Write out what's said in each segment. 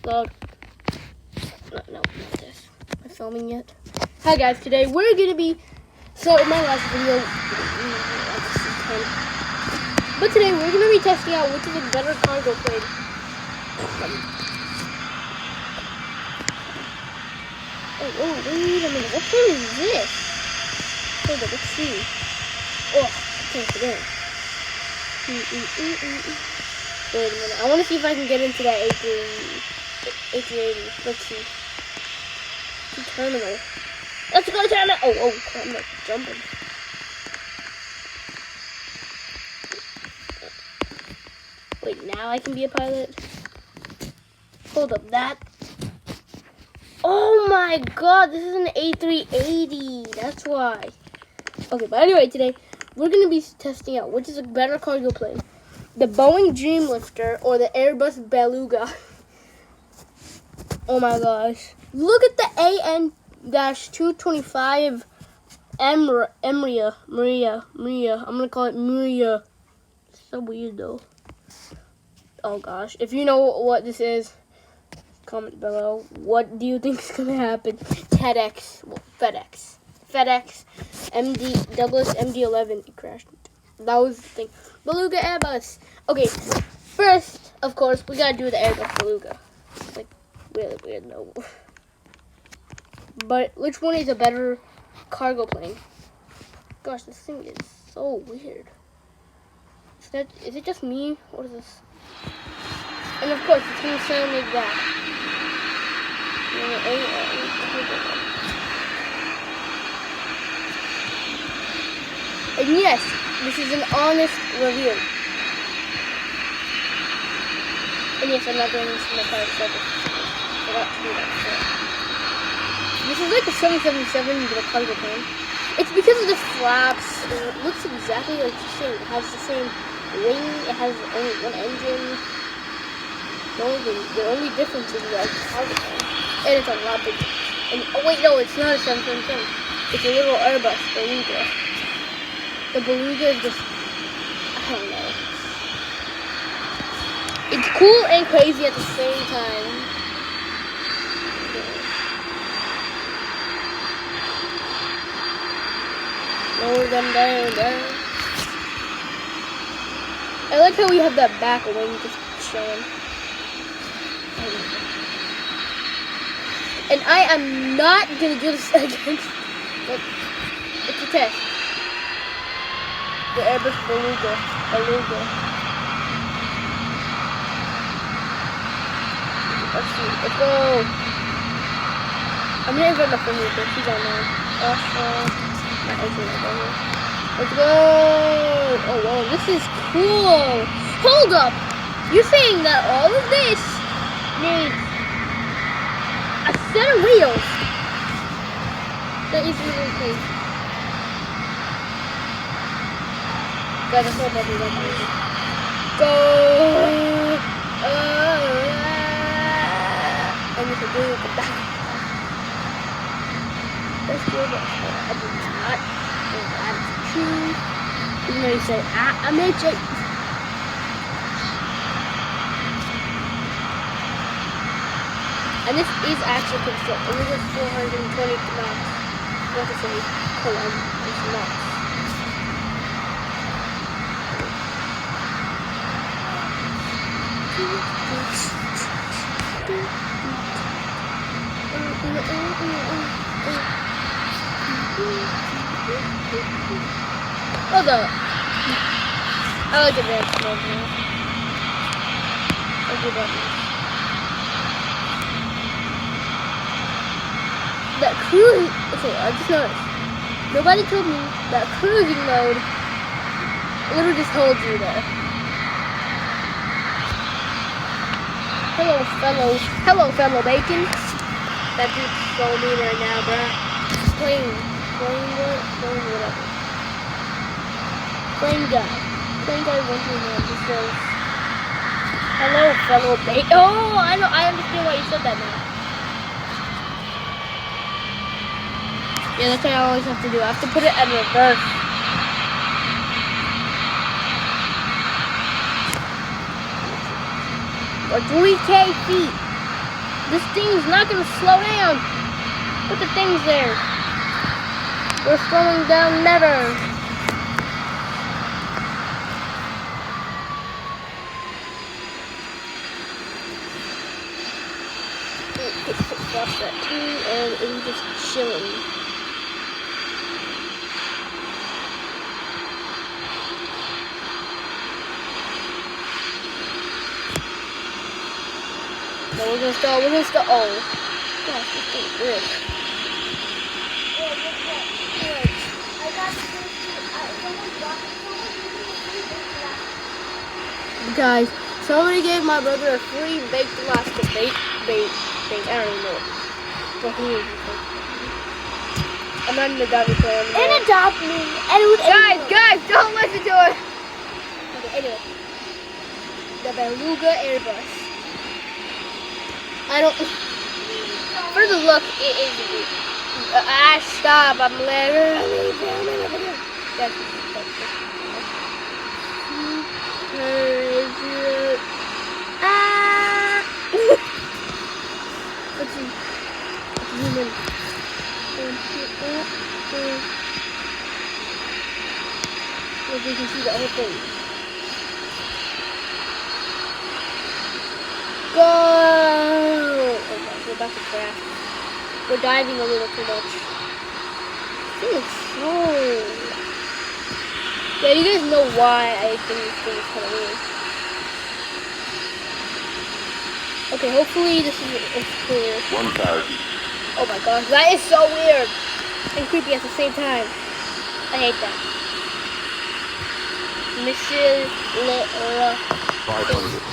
Load. No, not this. Am I filming yet? Hi guys, today we're gonna be, so in my last video, but today we're gonna be testing out which is a better cargo plane. Oh, wait a minute, what plane is this? Hold up, let's see. Oh, I can't get in. Wait a minute, I wanna see if I can get into that A380. Let's see. Terminal. Let's go to terminal. Oh, I'm not jumping. Wait, now I can be a pilot? Hold up, that. Oh my god, this is an A380. That's why. Okay, but anyway, today we're going to be testing out which is a better cargo plane. The Boeing Dreamlifter or the Airbus Beluga. Oh my gosh. Look at the AN-225 Maria. I'm gonna call it Maria. It's so weird though. Oh gosh. If you know what this is, comment below. What do you think is gonna happen? FedEx. Douglas MD-11. It crashed. That was the thing. Beluga Airbus. Okay. First, of course, we gotta do the Airbus Beluga. It's like really weird though. But which one is a better cargo plane? Gosh, this thing is so weird. Is it just me? What is this? And of course, it's going to sound like that. And yes, this is an honest review. And yes, I'm not doing this in my private service. I forgot to do that before. This is like a 777 but a cargo plane. It's because of the flaps. It looks exactly like the same. It has the same wing. It has only one engine. The only difference is like the cargo plane. And it's a lot bigger. And oh wait, no, it's not a 777. It's a little Airbus Beluga. The Beluga is just, I don't know. It's cool and crazy at the same time. Lower them down. I like how we have that back wing just showing. And I am not gonna do this again. But it's a test. The Airbus Beluga. Let's see. Let's go. I'm gonna invite my friend with she's on there. Awesome. Let's go! Oh, wow, this is cool! Hold up! You're saying that all of this needs a set of wheels? That is really crazy. Guys, I'm so happy about this. Go! I need to do it with the back. Let's do it. I did not. That's true. Even though you say, I'm a J. And this is actually pretty slow. It was just 420 knots. Not to say it's knots. Hold up. I like advanced mode now. I'll do buttons. That cruising. Okay, I just noticed. Nobody told me that cruising mode literally just holds you there. Hello, fellow bacon. That dude's so mean right now, bruh. Plane whatever. Plane guy 129 just says, hello, fellow bacon. Oh, I understand why you said that now. Yeah, that's what I always have to do. I have to put it in reverse. Or 3K feet. This thing's not gonna slow down. Put the things there. We're slowing down never. Watch that too, and it's just chilling. No, we're gonna start, oh. Gosh, this thing's weird. Guys, somebody gave my brother a free baked Alaska bake, I don't even know what he is. I'm not in the Dobby plan. And adopt me. Guys, don't listen to it. Okay, anyway. The Beluga Airbus. I don't... For the look, it is... stop, I'm Let's see. Zoom in. If you can see the whole thing. Go! Oh gosh, we're about to crash. We're diving a little too much. This is slow. Yeah, you guys know why I think this thing is kind of weird. Okay, hopefully this is clear. 1,000. Oh my gosh, that is so weird and creepy at the same time. I hate that. Mission 500.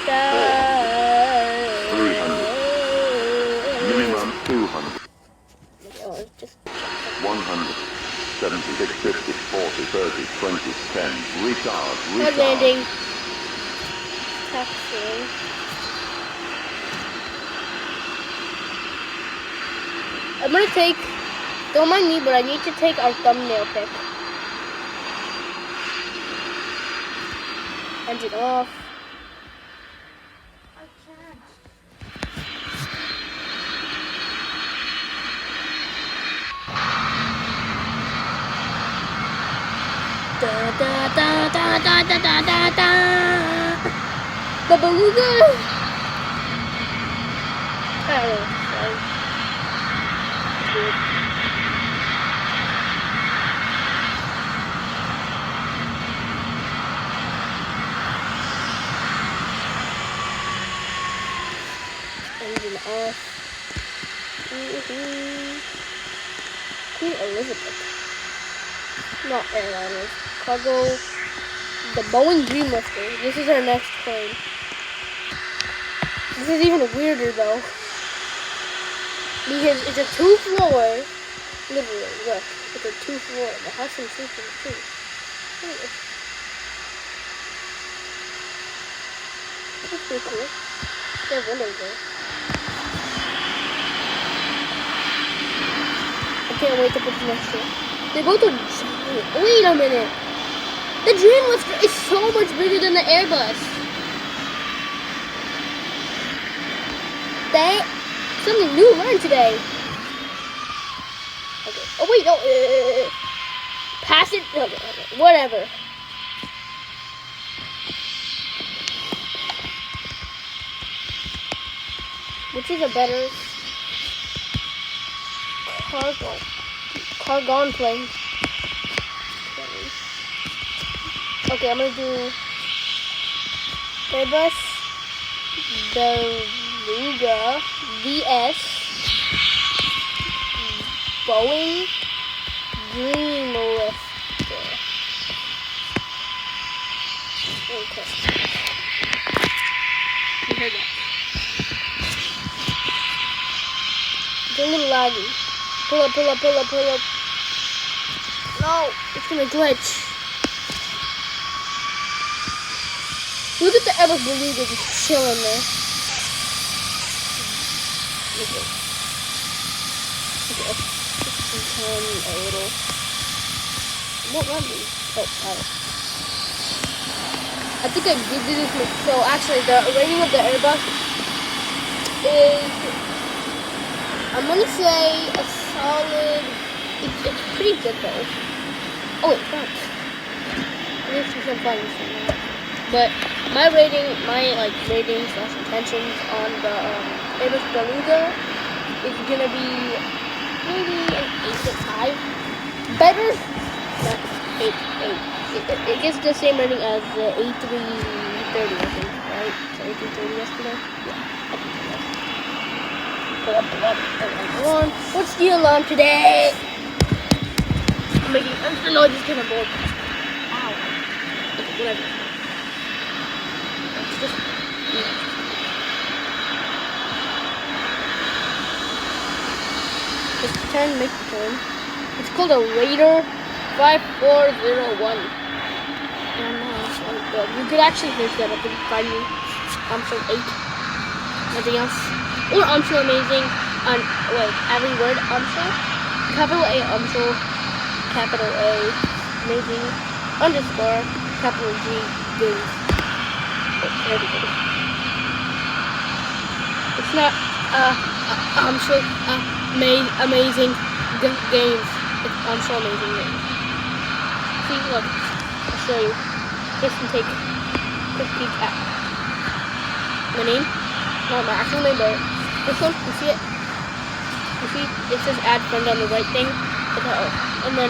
300. Minimum 200. Oh, it's just 100. 76, 50, 40, 30, 20, 10. Retard. hard landing. Taxiing. I'm gonna take, don't mind me, but I need to take our thumbnail pic. Engine off. I can't. Da da da da da da da da da. The Beluga. I don't know. Sorry. It's weird. Engine off. Queen Elizabeth. Not airliners. Cargo. The Boeing Dreamlifter. This is our next plane. This is even weirder though. Because it's a 2-floor. Literally, look. It's a 2-floor. It has some seats in it too. That's pretty cool. There are windows there. I can't wait to put the next one. They both are giant. Wait a minute. The Dreamlifter is so much bigger than the Airbus. Something new learned today. Okay. Oh wait, no. Pass it. Okay, whatever. Which is a better cargon plane? Okay, I'm gonna do Airbus Beluga VS Boeing Dreamlifter. Okay. You heard that. It's a little laggy. Pull up. No, it's gonna glitch. Look at the Airbus Beluga just chilling there. Okay, let's turn a little. What run these? Oh, got it. I think I did this. So actually, the rating of the Airbus is, I'm gonna say a solid. It's pretty good though. Oh wait, fuck. There's some fun from that. But my rating, my rating/intentions on the Airbus Beluga is gonna be maybe an 8.5. Better, not 8. It gets the same rating as the A330, I think, right? So A330 yesterday? Yeah, I think it was. Alarm. What's the alarm today? I'm making extra noises because I'm bored. Ow. Okay, whatever. It's just... It's turn, make the turn. It's called a Raider 5401. You could actually search that up and find me. I'm so 8. Nothing else. Or I'm so amazing on every word. I'm so capital A. I'm so capital A. Amazing underscore capital G games. Oh, everybody. It's not I'm so amazing games. I'm so amazing games. See, look. I'll show you. Just to take a quick peek at my name. Not my actual name, but this one, you see it? You see? It says add friend on the right thing. And then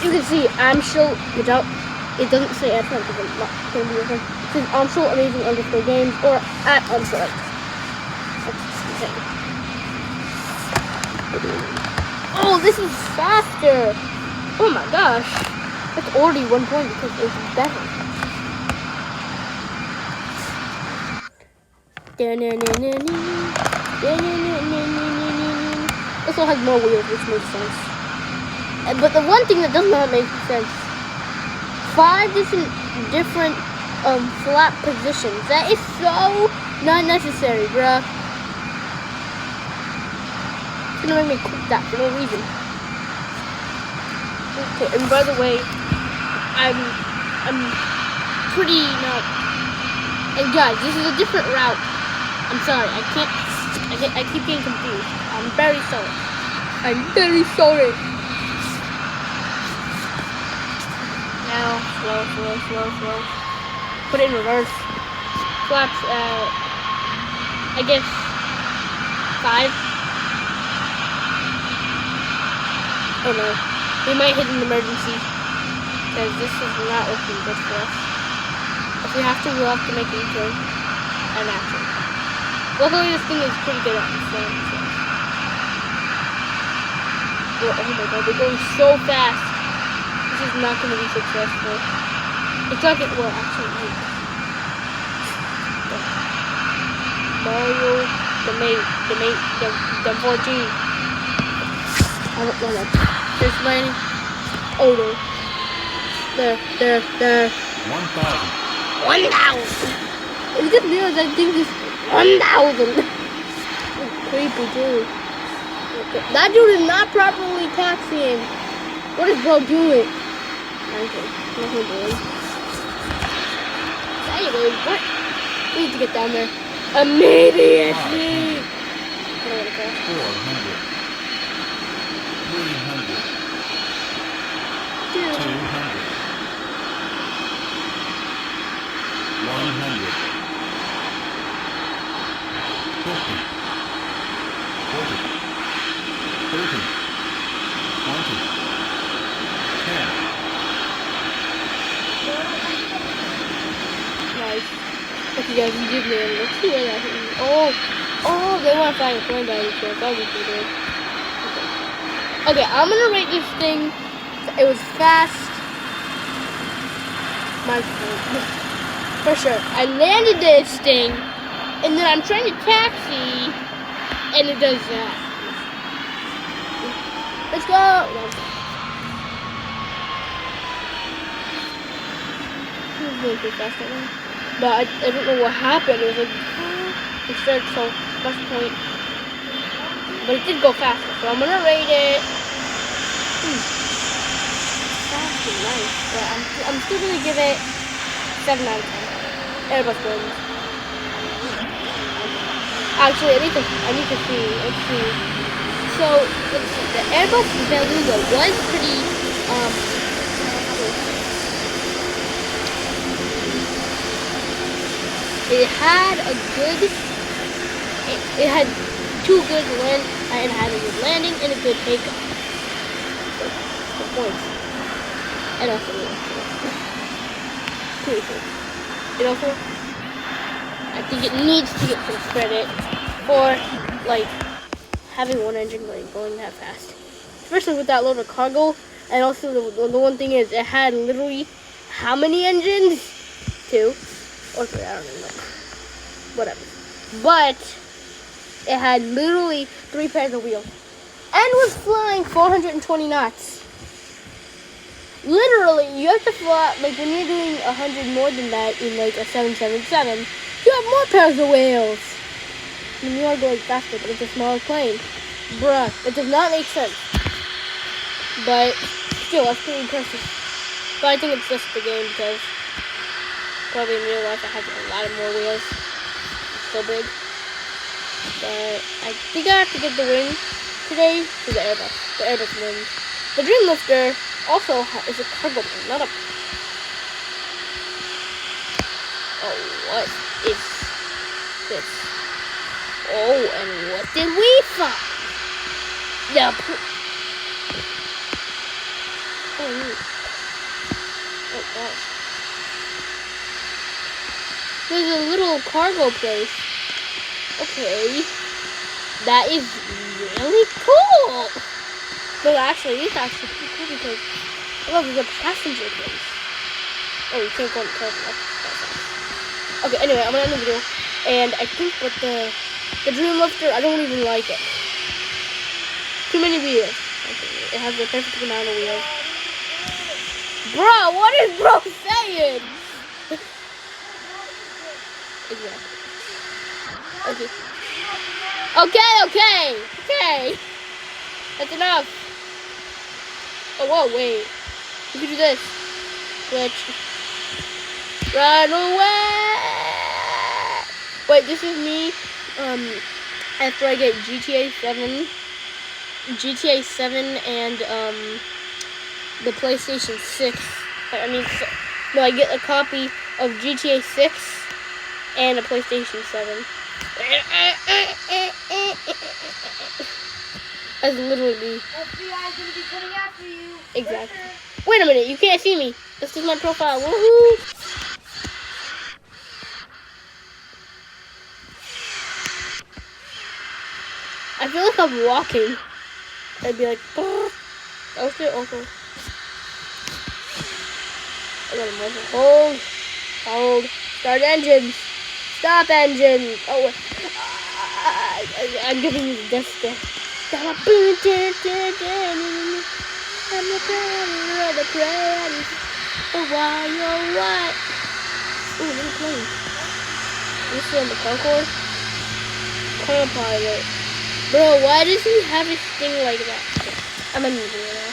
you can see I'm so without, it doesn't say add friend because I'm not going to be your friend. It says I'm so amazing underscore games or at underscore. That's insane. Oh, this is faster! Oh my gosh. That's already 1 point because it's better. This one has more wheels, which makes sense. But the one thing that does not make sense, 5 different flap positions. That is so not necessary, bruh. It's gonna make me click that for no reason. Okay, and by the way, I'm pretty not. And guys, this is a different route. I'm sorry, I keep getting confused. I'm very sorry. I'm very sorry. Now, slow. Put it in reverse. Flaps I guess 5. Oh no. We might hit an emergency because this is not looking good for us. If we have to, we'll have to make a U-turn and action. Luckily, this thing is pretty good at this thing. So. Oh my god, we're going so fast. This is not going to be successful. It's not going to, well, actually, wait. Mario, the 14. I don't know that. There's landing. Oh no. There. 1,000. 1,000. It's just near that thing is 1,000. Creepy dude. Okay. That dude is not properly taxiing. What is bro doing? Okay. Nothing doing. Anyways, what? We need to get down there immediately. What do I want to call? 400. 300. 200. 100. 50. 40. 30. 20. 10. Nice. Okay guys, you did man. Let's see where that is. Oh, they want to find a plane by any chance. That would be pretty good. Okay, I'm gonna rate this thing. It was fast. For sure. I landed this thing, and then I'm trying to taxi, and it does that. Let's go. It was really pretty fast right now. But I don't know what happened. It was like, it started so fast point. But it did go faster, so I'm gonna rate it. Fast and nice, but I'm still gonna give it 7 out of 10. Airbus Beluga. Actually, I need to see. Let's see. So, let's see. The Airbus Beluga was pretty, it had a good, it had two good land, it had a good landing and a good takeoff. So, the points. And also, pretty cool. And also, I think it needs to get some credit for, like, having one engine going that fast. Especially with that load of cargo. And also, the one thing is, it had literally how many engines? 2 or 3, I don't even know. Whatever. But it had literally 3 pairs of wheels. And was flying 420 knots. Literally, you have to fly, like when you're doing 100 more than that in like a 777, you have more pairs of wheels. I mean, you are going faster, but it's a smaller plane. Bruh, it does not make sense. But still, that's pretty impressive. But I think it's just the game because probably in real life I have a lot of more wheels. It's so big. But I think I have to get the win today for the Airbus. The Airbus wins. The Dreamlifter also is a cargo plane, not a... Oh, what is this? Oh, and what did we find? Oh, gosh. There's a little cargo place. Okay. That is really cool. No, actually, it's actually pretty cool because there's a passenger place. Oh, you can't go in the cargo. Okay, anyway, I'm gonna end the video. And I think with the Dreamlifter, I don't even like it. Too many wheels. Okay, it has the perfect amount of wheels. Bro, what is bro saying? Exactly. Okay. That's enough. Oh, whoa, wait. You can do this. Glitch. Run away! Wait, this is me, after I get GTA 7 and, the PlayStation 6. I get a copy of GTA 6 and a PlayStation 7. That's literally me. FBI's gonna be coming after you. Exactly. Wait a minute, you can't see me. This is my profile. Woohoo! I feel like I'm walking. I'd be like, oh shit, okay. I got a motor. Hold. Start engines. Stop engine. Oh, I'm giving you the death stare. I'm the praise. Oh, why, oh, what? Ooh, little plane. You see on the Concorde? Co-pilot. Bro, why does he have his thing like that? I'm in the video now.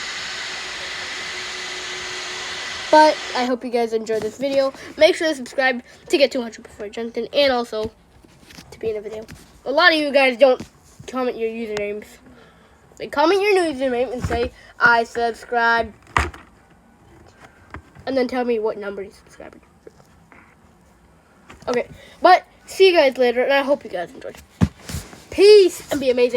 But I hope you guys enjoyed this video. Make sure to subscribe to get 200 before Jonathan, and also to be in a video. A lot of you guys don't comment your usernames. They comment your username and say, I subscribe. And then tell me what number you subscribe to. Okay, but see you guys later, and I hope you guys enjoyed. Peace, and be amazing.